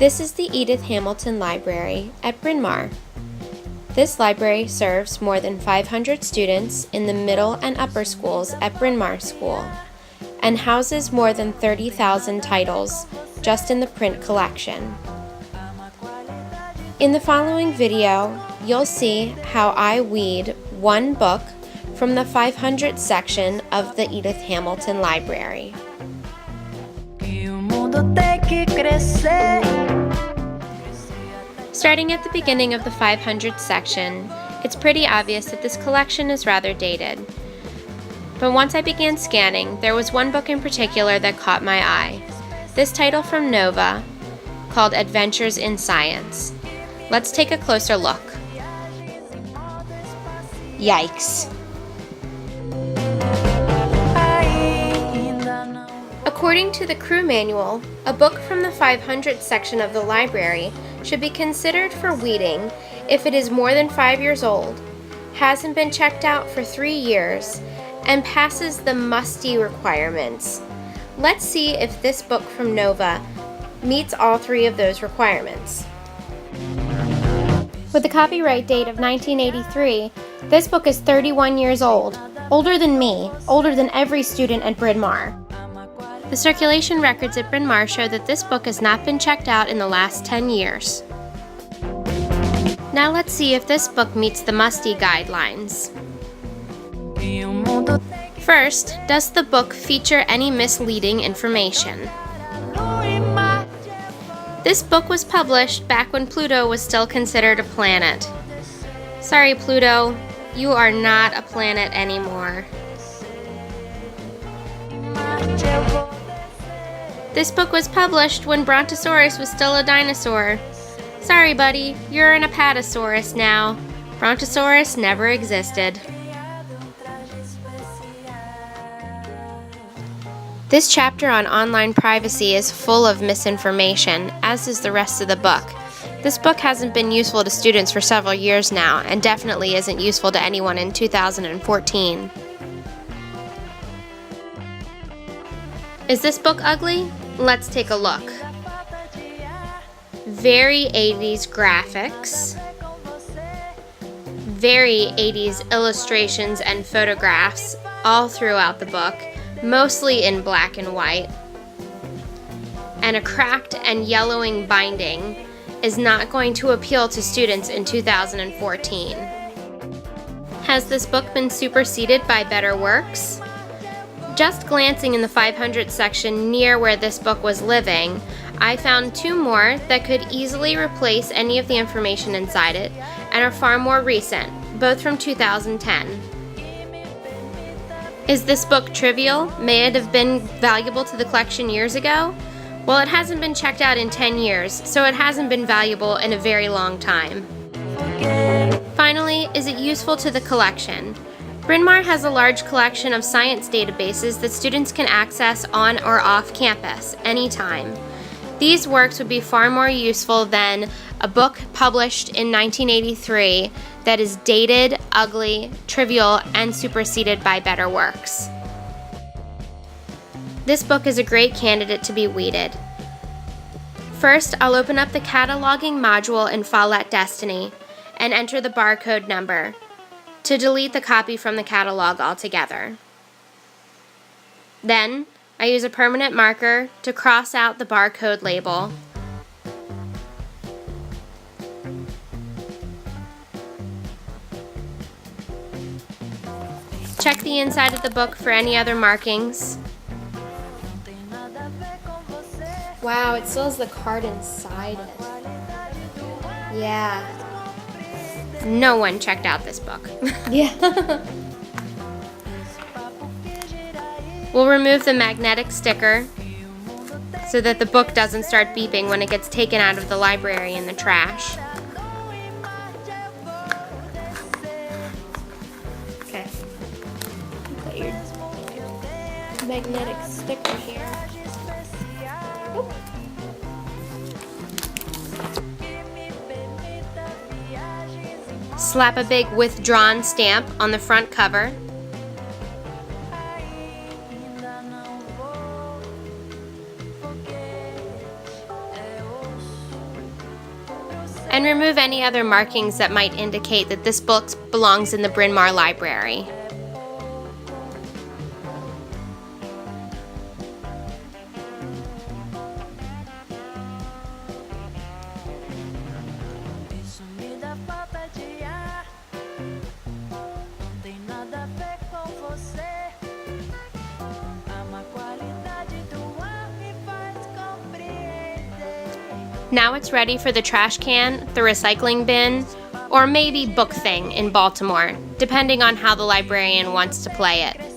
This is the Edith Hamilton Library at Bryn Mawr. This library serves more than 500 students in the middle and upper schools at Bryn Mawr School and houses more than 30,000 titles just in the print collection. In the following video, you'll see how I weed one book from the 500 section of the Edith Hamilton Library. Starting at the beginning of the 500 section, it's pretty obvious that this collection is rather dated. But once I began scanning, there was one book in particular that caught my eye. This title from Nova, called Adventures in Science. Let's take a closer look. Yikes. According to the crew manual, a book from the 500 section of the library should be considered for weeding if it is more than 5 years old, hasn't been checked out for 3 years, and passes the musty requirements. Let's see if this book from Nova meets all 3 of those requirements. With the copyright date of 1983, this book is 31 years old, older than me, older than every student at Bryn Mawr. The circulation records at Bryn Mawr show that this book has not been checked out in the last 10 years. Now let's see if this book meets the musty guidelines. First, does the book feature any misleading information? This book was published back when Pluto was still considered a planet. Sorry, Pluto, you are not a planet anymore. This book was published when Brontosaurus was still a dinosaur. Sorry, buddy, you're an Apatosaurus now. Brontosaurus never existed. This chapter on online privacy is full of misinformation, as is the rest of the book. This book hasn't been useful to students for several years now, and definitely isn't useful to anyone in 2014. Is this book ugly? Let's take a look. Very 80s graphics. Very 80s illustrations and photographs all throughout the book, mostly in black and white. And a cracked and yellowing binding is not going to appeal to students in 2014. Has this book been superseded by better works? Just glancing in the 500 section near where this book was living, I found 2 more that could easily replace any of the information inside it and are far more recent, both from 2010. Is this book trivial? May it have been valuable to the collection years ago? Well, it hasn't been checked out in 10 years, so it hasn't been valuable in a very long time. Finally, is it useful to the collection? Bryn Mawr has a large collection of science databases that students can access on or off campus, anytime. These works would be far more useful than a book published in 1983 that is dated, ugly, trivial, and superseded by better works. This book is a great candidate to be weeded. First, I'll open up the cataloging module in Follett Destiny and enter the barcode number to delete the copy from the catalog altogether. Then, I use a permanent marker to cross out the barcode label. Check the inside of the book for any other markings. Wow, it still has the card inside it. Yeah. No one checked out this book. Yeah. We'll remove the magnetic sticker so that the book doesn't start beeping when it gets taken out of the library in the trash. Okay. Put your magnetic sticker here. Oop. Slap a big withdrawn stamp on the front cover. and remove any other markings that might indicate that this book belongs in the Bryn Mawr Library. Now it's ready for the trash can, the recycling bin, or maybe book thing in Baltimore, depending on how the librarian wants to play it.